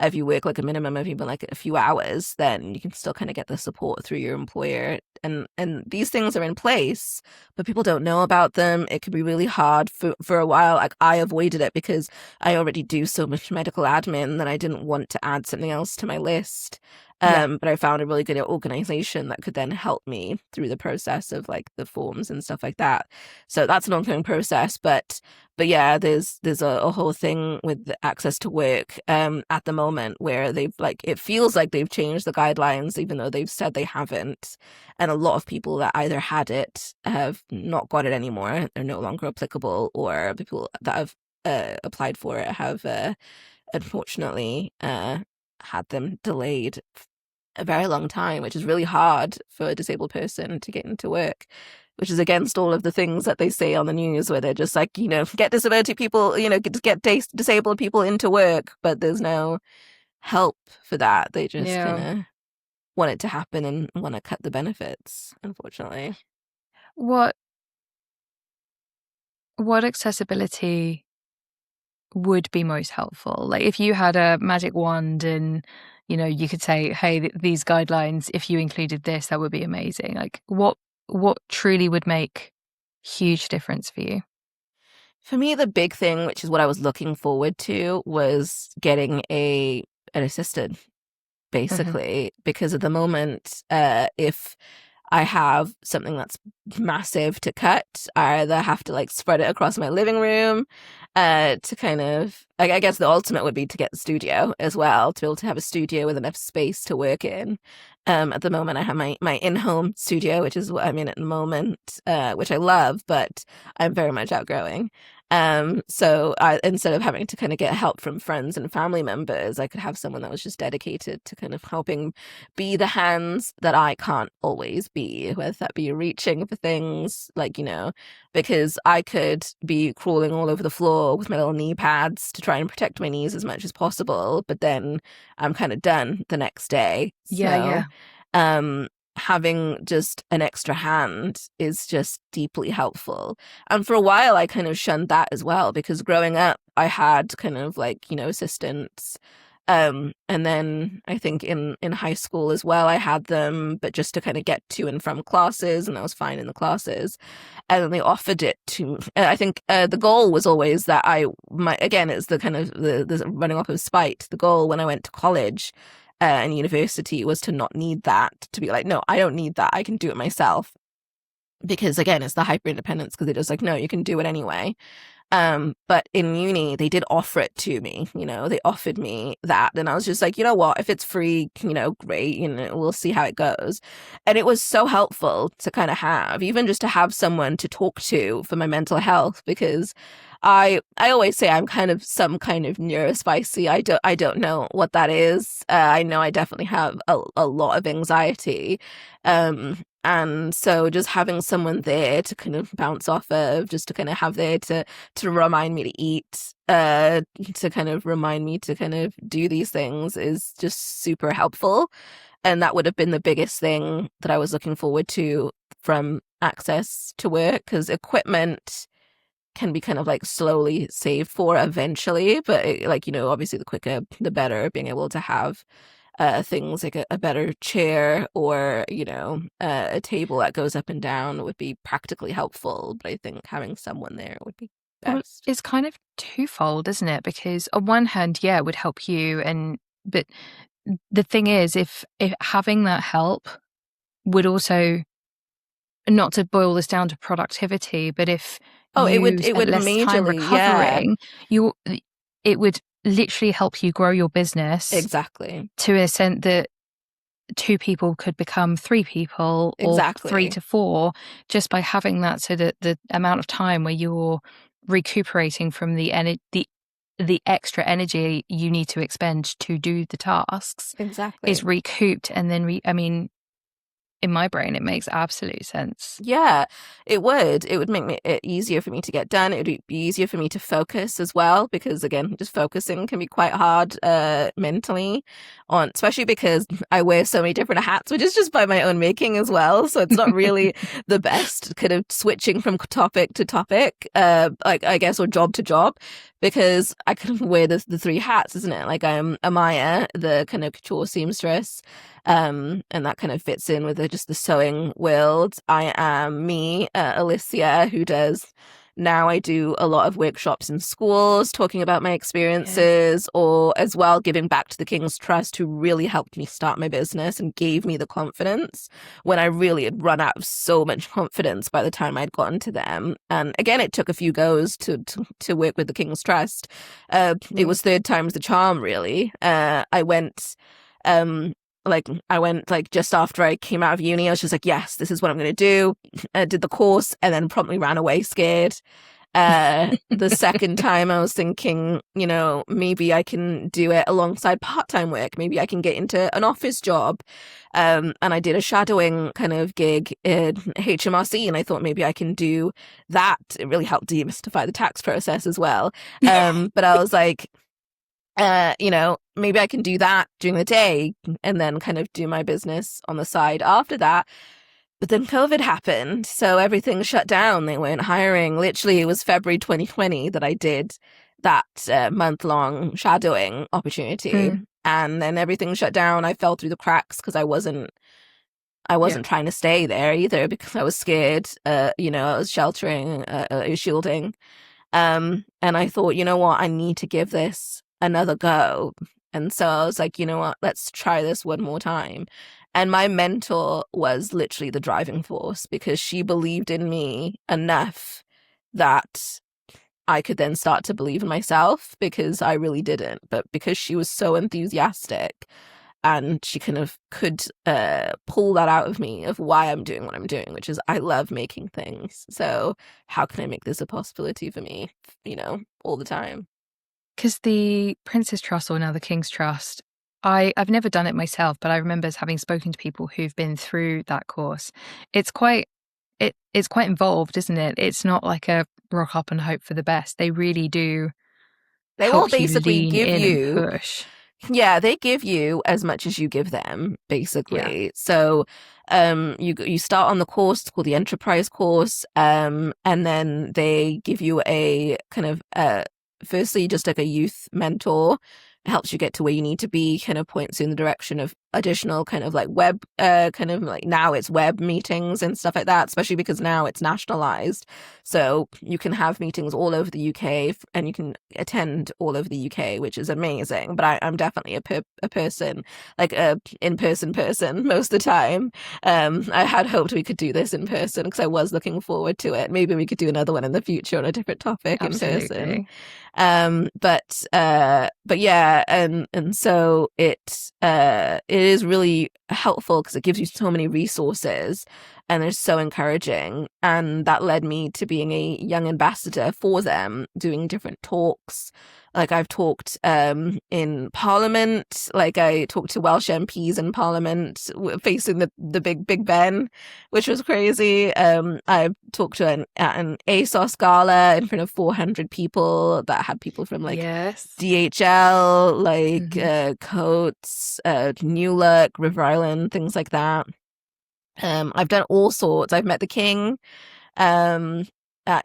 if you work like a minimum of even like a few hours, then you can still kind of get the support through your employer. And these things are in place, but people don't know about them. It can be really hard for a while. Like I avoided it because I already do so much medical admin that I didn't want to add something else to my list. But I found a really good organization that could then help me through the process of like the forms and stuff like that. So that's an ongoing process. But yeah, there's a whole thing with the access to work at the moment where they've like, it feels like they've changed the guidelines, even though they've said they haven't. And a lot of people that either had it have not got it anymore. They're no longer applicable, or people that have applied for it have unfortunately had them delayed a very long time, which is really hard for a disabled person to get into work, which is against all of the things that they say on the news where they're just like, get disability people, get disabled people into work, but there's no help for that. They just kind of want it to happen and want to cut the benefits, unfortunately. What accessibility would be most helpful? Like if you had a magic wand and you could say, hey, these guidelines, if you included this, that would be amazing. Like what truly would make huge difference for you? For me, the big thing, which is what I was looking forward to, was getting an assistant, basically, because at the moment, if I have something that's massive to cut, I either have to like spread it across my living room to kind of, I guess the ultimate would be to get the studio as well, to be able to have a studio with enough space to work in. At the moment, I have my in-home studio, which is what I'm in at the moment, which I love, but I'm very much outgrowing. So instead of having to kind of get help from friends and family members, I could have someone that was just dedicated to kind of helping be the hands that I can't always be, whether that be reaching for things like, because I could be crawling all over the floor with my little knee pads to try and protect my knees as much as possible, but then I'm kind of done the next day. Yeah. Having just an extra hand is just deeply helpful. And for a while, I kind of shunned that as well, because growing up, I had kind of like, assistants. And then I think in high school as well, I had them, but just to kind of get to and from classes, and I was fine in the classes. And then they offered it to, I think the goal was always that again, it's the kind of the running off of spite. The goal when I went to college and university was to not need that, to be like, no, I don't need that. I can do it myself. Because again, it's the hyper independence, because they're just like, no, you can do it anyway. But in uni, they did offer it to me, they offered me that. And I was just like, you know what, if it's free, great, we'll see how it goes. And it was so helpful to kind of have, even just to have someone to talk to for my mental health, because I always say I'm kind of some kind of neurospicy. I don't know what that is. I know I definitely have a lot of anxiety. And so just having someone there to kind of bounce off of, just to kind of have there to remind me to eat, to kind of remind me to kind of do these things is just super helpful. And that would have been the biggest thing that I was looking forward to from access to work, because equipment can be kind of like slowly saved for eventually. But obviously the quicker, the better, being able to have things like a better chair or, a table that goes up and down would be practically helpful. But I think having someone there would be best. Well, it's kind of twofold, isn't it? Because on one hand, yeah, it would help you. But the thing is, if having that help would also, not to boil this down to productivity, but if it would less time recovering, it would literally help you grow your business. Exactly. To an extent that 2 people could become 3 people, or 3 to 4, just by having that, so that the amount of time where you're recuperating from the extra energy you need to expend to do the tasks exactly is recouped. And then in my brain, it makes absolute sense. Yeah, it would. It would make it easier for me to get done. It would be easier for me to focus as well, because again, just focusing can be quite hard mentally, on especially because I wear so many different hats, which is just by my own making as well. So it's not really the best kind of switching from topic to topic, like I guess, or job to job, because I can wear the three hats, isn't it? Like I'm Emiah, the kind of couture seamstress. And that kind of fits in with just the sewing world. I am me, Alycia, who does, now I do a lot of workshops in schools talking about my experiences, or as well giving back to the King's Trust, who really helped me start my business and gave me the confidence when I really had run out of so much confidence by the time I'd gotten to them. And again, it took a few goes to work with the King's Trust. It was third time's the charm, really. I went just after I came out of uni, I was just like, yes, this is what I'm going to do. I did the course and then promptly ran away scared. The second time I was thinking, maybe I can do it alongside part-time work. Maybe I can get into an office job. And I did a shadowing kind of gig in HMRC, and I thought maybe I can do that. It really helped demystify the tax process as well. But I was like, maybe I can do that during the day and then kind of do my business on the side after that. But then COVID happened, so everything shut down. They weren't hiring. Literally, it was February 2020 that I did that month-long shadowing opportunity. And then everything shut down. I fell through the cracks because I wasn't trying to stay there either, because I was scared. I was sheltering, shielding. And I thought, you know what, I need to give this another go. And so I was like, you know what, let's try this one more time. And my mentor was literally the driving force, because she believed in me enough that I could then start to believe in myself, because I really didn't. But because she was so enthusiastic, and she kind of could pull that out of me of why I'm doing what I'm doing, which is I love making things. So how can I make this a possibility for me, all the time? Because the Prince's Trust, or now the King's Trust, I've never done it myself, but I remember having spoken to people who've been through that course. It's quite involved, isn't it? It's not like a rock up and hope for the best. They really do. They will basically give you push. Yeah, they give you as much as you give them, basically. Yeah. So you start on the course, it's called the Enterprise course, and then they give you a kind of firstly just like a youth mentor. It helps you get to where you need to be, kind of points you in the direction of additional kind of like web, kind of like now it's web meetings and stuff like that, especially because now it's nationalized. So you can have meetings all over the UK and you can attend all over the UK, which is amazing. But I'm definitely a person, like a in-person person most of the time. I had hoped we could do this in person because I was looking forward to it. Maybe we could do another one in the future on a different topic. Absolutely. In person. But yeah, and so it is really helpful because it gives you so many resources and they're so encouraging. And that led me to being a young ambassador for them, doing different talks. Like I've talked in Parliament, like I talked to Welsh MPs in Parliament facing the Big Ben, which was crazy. I've talked to an ASOS gala in front of 400 people that had people from like DHL, like Coates, New Look, River Island, things like that. I've done all sorts. I've met the King at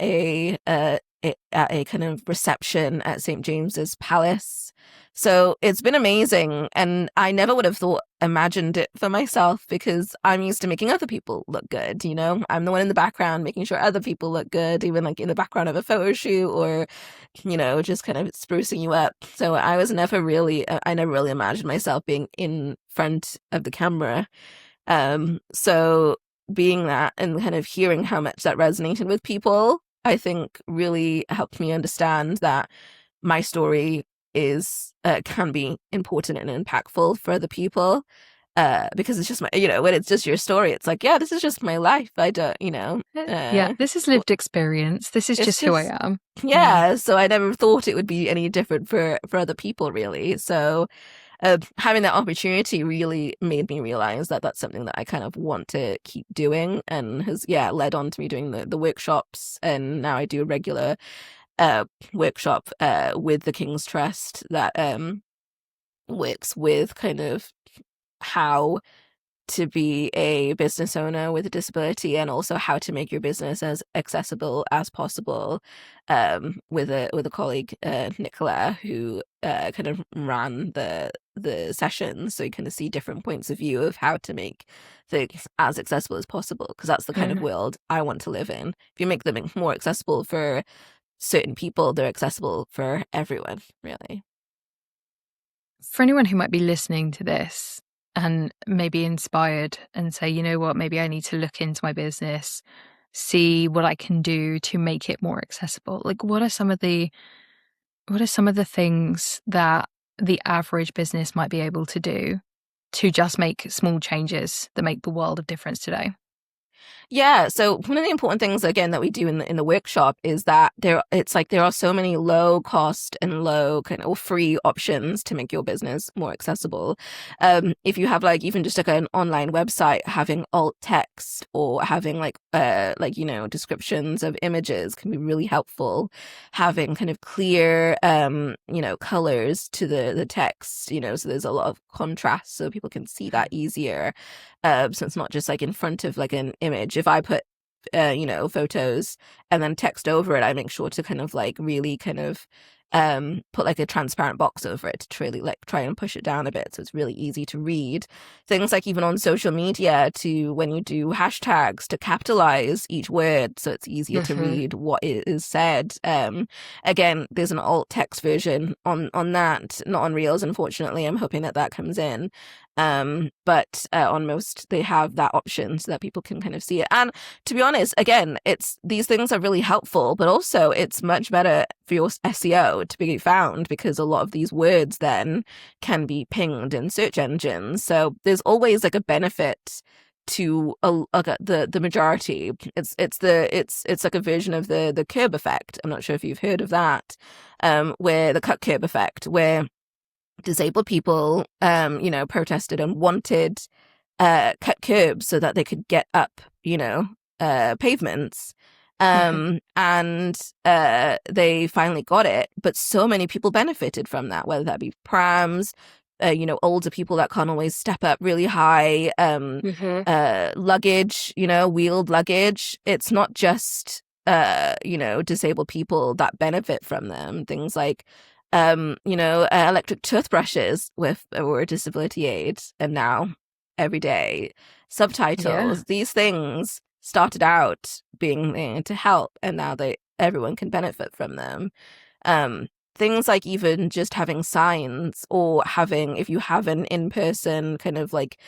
a kind of reception at St. James's Palace. So it's been amazing, and I never would have imagined it for myself because I'm used to making other people look good, I'm the one in the background making sure other people look good, even like in the background of a photo shoot or just kind of sprucing you up. So I never really imagined myself being in front of the camera. So being that and kind of hearing how much that resonated with people, I think really helped me understand that my story can be important and impactful for other people. Because it's just my, when it's just your story, it's like, yeah, this is just my life. I don't, yeah, this is lived experience. This is just who I am. Yeah. So I never thought it would be any different for other people, really. So having that opportunity really made me realize that that's something that I kind of want to keep doing, and has led on to me doing the workshops. And now I do a regular workshop with the King's Trust that works with kind of how to be a business owner with a disability, and also how to make your business as accessible as possible, with a colleague, Nicola, who kind of ran the sessions, so you kind of see different points of view of how to make things as accessible as possible, because that's the kind of world I want to live in. If you make them more accessible for certain people, they're accessible for everyone, really. For anyone who might be listening to this and maybe inspired and say, you know what, maybe I need to look into my business, see what I can do to make it more accessible. Like, what are some of the things that the average business might be able to do to just make small changes that make the world of difference today? Yeah, so one of the important things, again, that we do in the workshop is that there are so many low cost and low kind of free options to make your business more accessible. If you have like even just like an online website, having alt text or having descriptions of images can be really helpful. Having kind of clear colors to the text, so there's a lot of contrast so people can see that easier. So it's not just like in front of like an image. If I put photos and then text over it, I make sure to kind of like really kind of put like a transparent box over it to really like try and push it down a bit so it's really easy to read. Things like even on social media, to when you do hashtags, to capitalize each word so it's easier to read what is said. Again, there's an alt text version on that, not on Reels, unfortunately. I'm hoping that comes in. But on most, they have that option so that people can kind of see it. And to be honest, again, these things are really helpful, but also it's much better for your SEO to be found, because a lot of these words then can be pinged in search engines. So there's always like a benefit to the majority. It's like a version of the curb effect. I'm not sure if you've heard of that, where the cut curb effect, where disabled people, protested and wanted cut curbs so that they could get up, pavements. And they finally got it, but so many people benefited from that, whether that be prams, older people that can't always step up really high, luggage, wheeled luggage. It's not just, disabled people that benefit from them. Things like electric toothbrushes or disability aids, and now every day subtitles. These things started out being there to help, and now everyone can benefit from them. Things like even just having signs, or if you have an in-person kind of like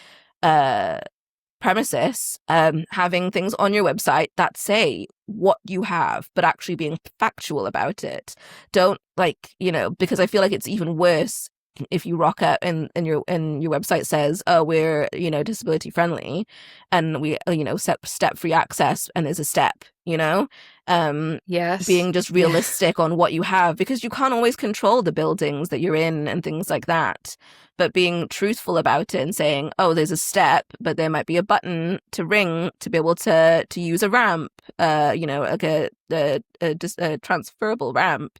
premises, having things on your website that say what you have, but actually being factual about it. Don't because I feel like it's even worse if you rock up and your website says, oh, we're disability friendly, and we step free access, and there's a step, being just realistic on what you have, because you can't always control the buildings that you're in and things like that, but being truthful about it and saying, oh, there's a step, but there might be a button to ring to be able to use a ramp, like a transferable ramp.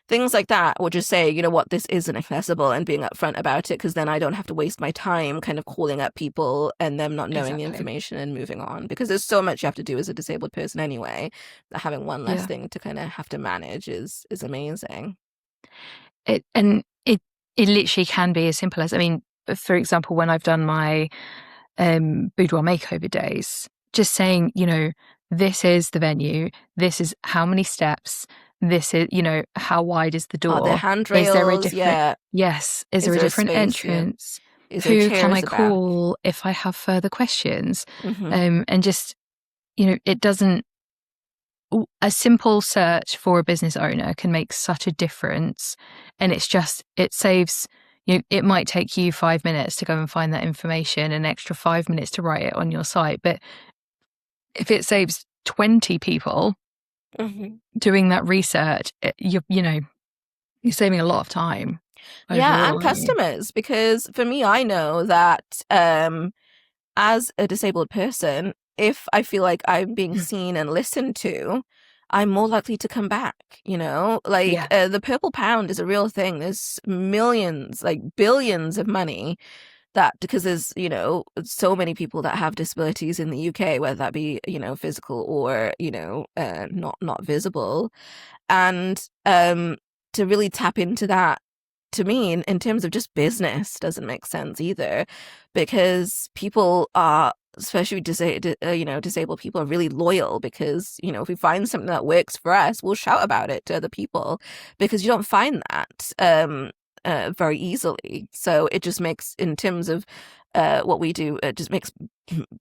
Things like that, or just say, this isn't accessible, and being upfront about it, because then I don't have to waste my time kind of calling up people and them not knowing the information and moving on, because there's so much you have to do as a disabled person anyway, that having one less thing to kind of have to manage is amazing. It literally can be as simple as, for example, when I've done my boudoir makeover days, just saying, this is the venue, this is how many steps, this is, how wide is the door? Are there handrails? Is there a different, yes. Is there a different space, entrance? Yeah. Who can I call if I have further questions? And just, it doesn't, a simple search for a business owner can make such a difference. And it saves, it might take you 5 minutes to go and find that information, an extra 5 minutes to write it on your site. But if it saves 20 people doing that research, you're saving a lot of time. Yeah, and overall. customers, because for me, I know that as a disabled person, if I feel like I'm being seen and listened to, I'm more likely to come back, you know? Like, Yeah. the purple pound is a real thing. There's millions, like billions of money that, because there's, you know, so many people that have disabilities in the UK, whether that be, you know, physical or, you know, not visible. And to really tap into that, to me, in terms of just business, doesn't make sense either, because people are, especially you know, disabled people, are really loyal, because, you know, if we find something that works for us, we'll shout about it to other people, because you don't find that very easily. So it just makes, in terms of what we do, it just makes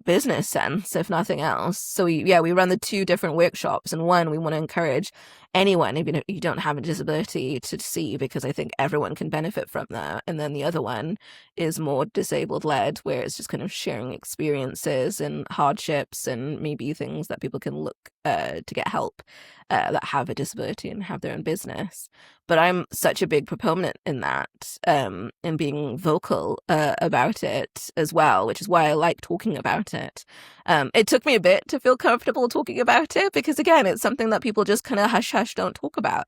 business sense, if nothing else. So we run the two different workshops, and one, we want to encourage anyone, even if you don't have a disability, to see, because I think everyone can benefit from that. And then the other one is more disabled led, where it's just kind of sharing experiences and hardships and maybe things that people can look to get help that have a disability and have their own business. But I'm such a big proponent in that, in being vocal about it as well, which is why I like talking about it. It took me a bit to feel comfortable talking about it, because again, it's something that people just kind of hush hush don't talk about.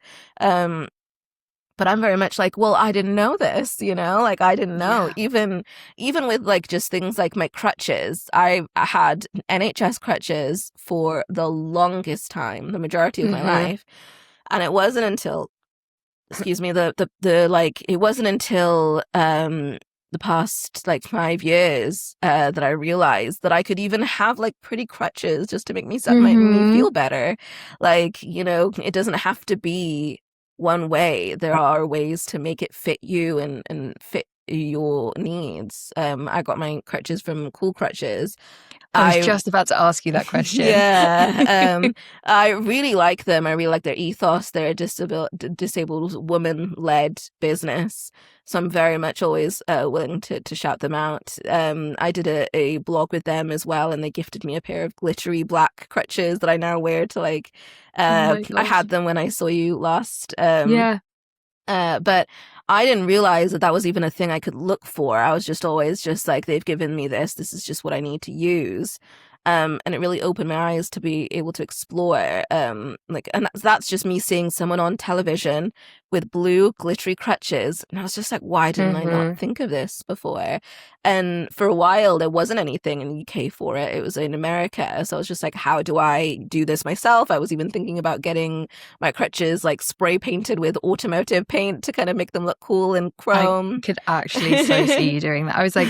But I'm very much like, well, I didn't know this, you know, like I didn't know. Even with like just things like my crutches, I had NHS crutches for the longest time, the majority of my life. And it wasn't until, excuse me, it wasn't until the past like 5 years that I realized that I could even have like pretty crutches just to make me feel better. Like, you know, it doesn't have to be one way. There are ways to make it fit you and fit your needs. I got my crutches from Cool Crutches. I was just about to ask you that question. Yeah. I really like them. I really like their ethos. They're a disabled woman-led business. So I'm very much always willing to shout them out. I did a blog with them as well, and they gifted me a pair of glittery black crutches that I now wear to like, I had them when I saw you last. But I didn't realize that was even a thing I could look for. I was just always just like, they've given me this is just what I need to use. And it really opened my eyes to be able to explore. And that's just me seeing someone on television with blue glittery crutches. And I was just like, why didn't I not think of this before? And for a while, there wasn't anything in the UK for it. It was in America. So I was just like, how do I do this myself? I was even thinking about getting my crutches like spray painted with automotive paint to kind of make them look cool and chrome. I could actually so see you doing that. I was like,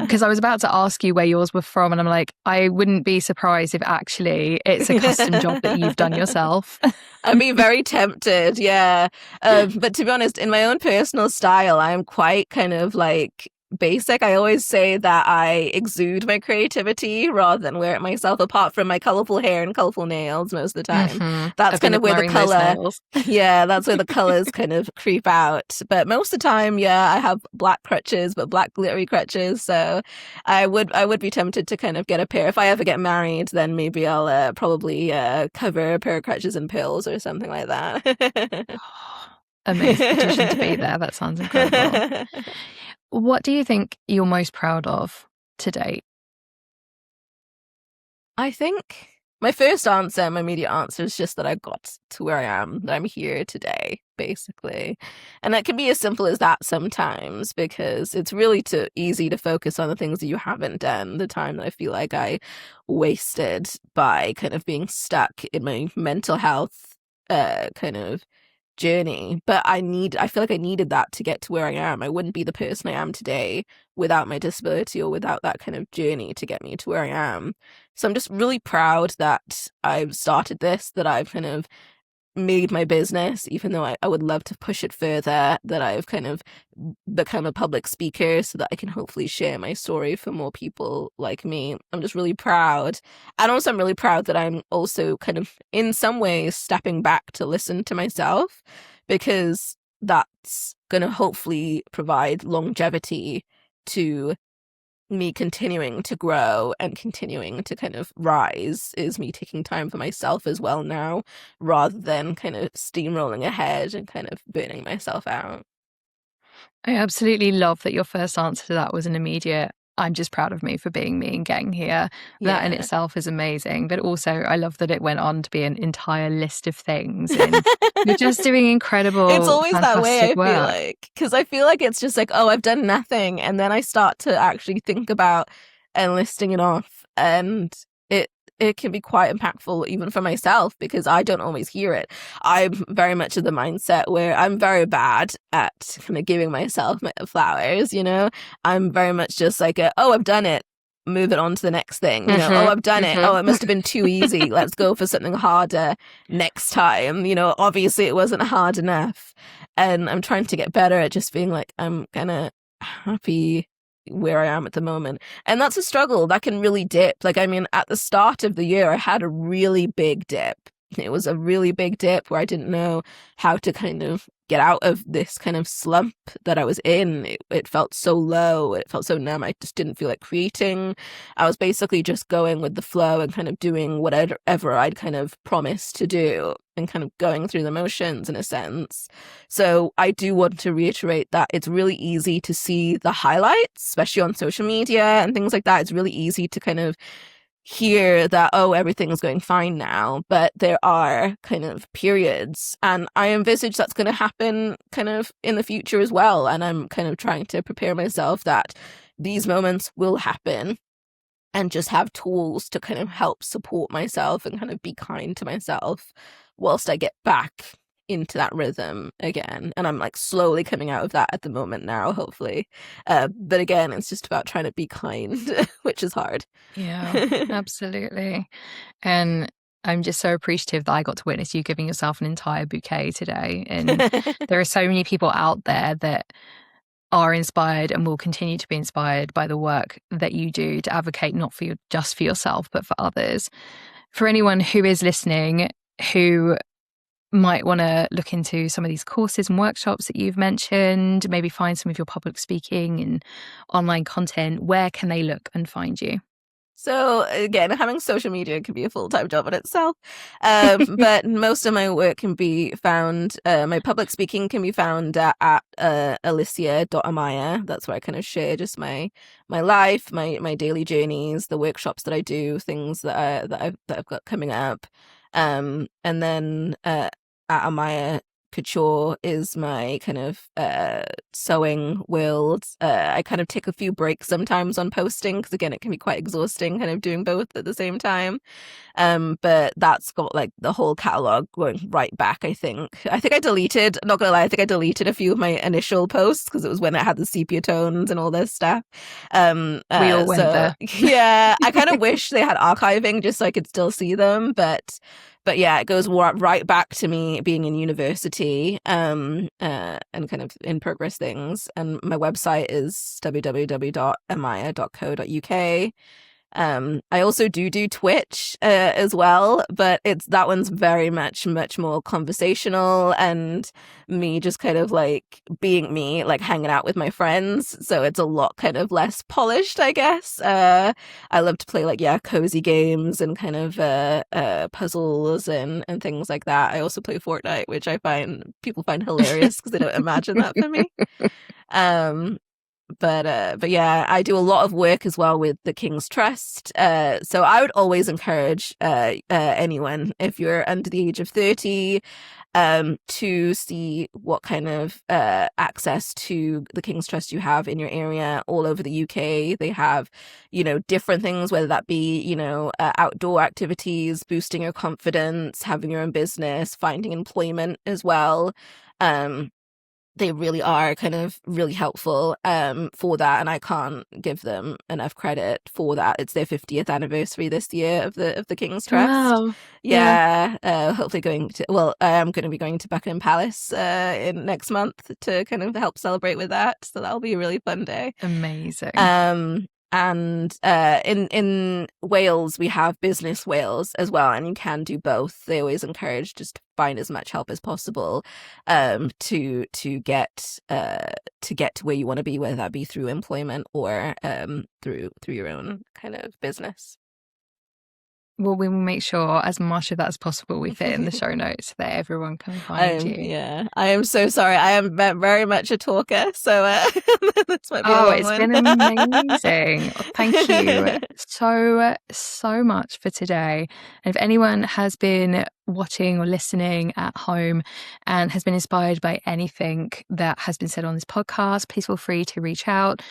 because I was about to ask you where yours were from, and I'm like, I wouldn't be surprised if actually it's a custom job that you've done yourself. I'd be very tempted, yeah. But to be honest, in my own personal style, I'm quite kind of like basic. I always say that I exude my creativity rather than wear it myself, apart from my colorful hair and colorful nails most of the time. That's kind of where the color, that's where the colors kind of creep out. But most of the time, I have black crutches, but black glittery crutches. So I would be tempted to kind of get a pair. If I ever get married, then maybe I'll probably cover a pair of crutches in pills or something like that. Amazing petition to be there. That sounds incredible. What do you think you're most proud of to date? I think my first answer, my immediate answer, is just that I got to where I am, that I'm here today, basically. And that can be as simple as that sometimes, because it's really too easy to focus on the things that you haven't done, the time that I feel like I wasted by kind of being stuck in my mental health kind of journey. But I feel like I needed that to get to where I am. I wouldn't be the person I am today without my disability or without that kind of journey to get me to where I am. So I'm just really proud that I've started this, that I've kind of made my business, even though I would love to push it further, that I've kind of become a public speaker so that I can hopefully share my story for more people like me. I'm just really proud. And also I'm really proud that I'm also kind of in some ways stepping back to listen to myself, because that's going to hopefully provide longevity to me continuing to grow and continuing to kind of rise, is me taking time for myself as well now, rather than kind of steamrolling ahead and kind of burning myself out. I absolutely love that your first answer to that was an immediate, I'm just proud of me for being me and getting here. That in Yeah. itself is amazing. But also, I love that it went on to be an entire list of things. And you're just doing It's incredible, always that way, fantastic I feel work. like. Because I feel like it's just like, oh, I've done nothing. And then I start to actually think about enlisting it off. And it can be quite impactful even for myself because I don't always hear it. I'm very much of the mindset where I'm very bad at kind of giving myself my flowers, you know? I'm very much just like, oh, I've done it. Move it on to the next thing. You know, oh, I've done it. Oh, it must have been too easy. Let's go for something harder next time. You know, obviously it wasn't hard enough. And I'm trying to get better at just being like, I'm kind of happy where I am at the moment. And that's a struggle that can really dip. Like, I mean, at the start of the year, I had a really big dip. It was a really big dip where I didn't know how to kind of get out of this kind of slump that I was in. It felt so low. It felt so numb. I just didn't feel like creating. I was basically just going with the flow and kind of doing whatever I'd kind of promised to do and kind of going through the motions in a sense. So I do want to reiterate that it's really easy to see the highlights, especially on social media and things like that. It's really easy to kind of hear that, oh, everything's going fine now, but there are kind of periods, and I envisage that's going to happen kind of in the future as well. And I'm kind of trying to prepare myself that these moments will happen and just have tools to kind of help support myself and kind of be kind to myself whilst I get back into that rhythm again. And I'm like slowly coming out of that at the moment now, hopefully. But again, it's just about trying to be kind, which is hard. Yeah, absolutely. And I'm just so appreciative that I got to witness you giving yourself an entire bouquet today. And there are so many people out there that are inspired and will continue to be inspired by the work that you do to advocate not for just for yourself, but for others. For anyone who is listening, who might want to look into some of these courses and workshops that you've mentioned, maybe find some of your public speaking and online content, where can they look and find you? So again, having social media can be a full-time job in itself. But most of my work can be found, my public speaking can be found at Alycia.Emiah. That's where I kind of share just my life, my daily journeys, the workshops that I do, things that I've got coming up. And then at Emiah Couture is my kind of sewing world. I kind of take a few breaks sometimes on posting because again it can be quite exhausting kind of doing both at the same time. But that's got like the whole catalog going right back. I think I deleted, not gonna lie, I think I deleted a few of my initial posts because it was when it had the sepia tones and all this stuff. We all went there. Yeah, I kind of wish they had archiving just so I could still see them, but yeah, it goes right back to me being in university, and kind of in progress things. And my website is www.emiah.co.uk. I also do Twitch as well, but that one's very much more conversational and me just kind of like being me, like hanging out with my friends. So it's a lot kind of less polished, I guess. I love to play like cozy games and kind of puzzles and things like that. I also play Fortnite, which I find people find hilarious because they don't imagine that for me. But yeah, I do a lot of work as well with the King's Trust. So I would always encourage anyone, if you're under the age of 30, to see what kind of access to the King's Trust you have in your area all over the UK. They have, different things, whether that be, outdoor activities, boosting your confidence, having your own business, finding employment as well. They really are kind of really helpful for that, and I can't give them enough credit for that. It's their 50th anniversary this year of the King's Trust. Wow. Yeah. Hopefully I am going to be going to Buckingham Palace in next month to kind of help celebrate with that. So that'll be a really fun day. Amazing. And in Wales, we have Business Wales as well, and you can do both. They always encourage just to find as much help as possible to get to where you want to be, whether that be through employment or through your own kind of business. Well, we will make sure as much of that as possible we fit in the show notes so that everyone can find you. Yeah, I am so sorry. I am very much a talker, so this might be a long It's one. been amazing. Thank you so much for today. And if anyone has been watching or listening at home and has been inspired by anything that has been said on this podcast, please feel free to reach out,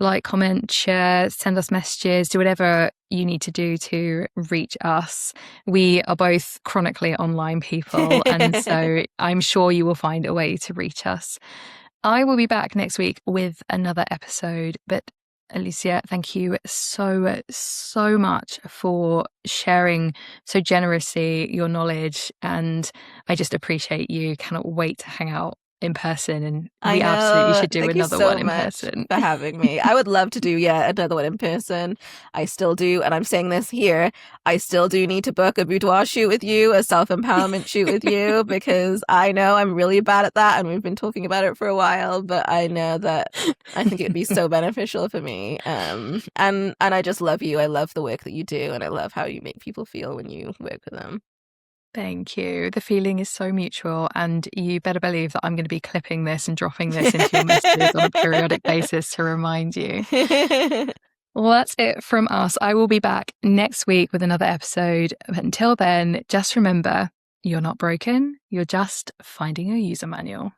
like, comment, share, send us messages, do whatever you need to do to reach us. We are both chronically online people, and so I'm sure you will find a way to reach us. I will be back next week with another episode, but Alycia, thank you so much for sharing so generously your knowledge, and I just appreciate you. Cannot wait to hang out in person, and we absolutely should do Thank another you so one in much person. for having me. I would love to do another one in person. I still do, and I'm saying this here, I still do need to book a boudoir shoot with you, a self-empowerment shoot with you, because I know I'm really bad at that, and we've been talking about it for a while, but I know that I think it'd be so beneficial for me. And I just love you. I love the work that you do, and I love how you make people feel when you work with them. Thank you. The feeling is so mutual, and you better believe that I'm going to be clipping this and dropping this into your messages on a periodic basis to remind you. Well, that's it from us. I will be back next week with another episode. But until then, just remember, you're not broken. You're just finding your user manual.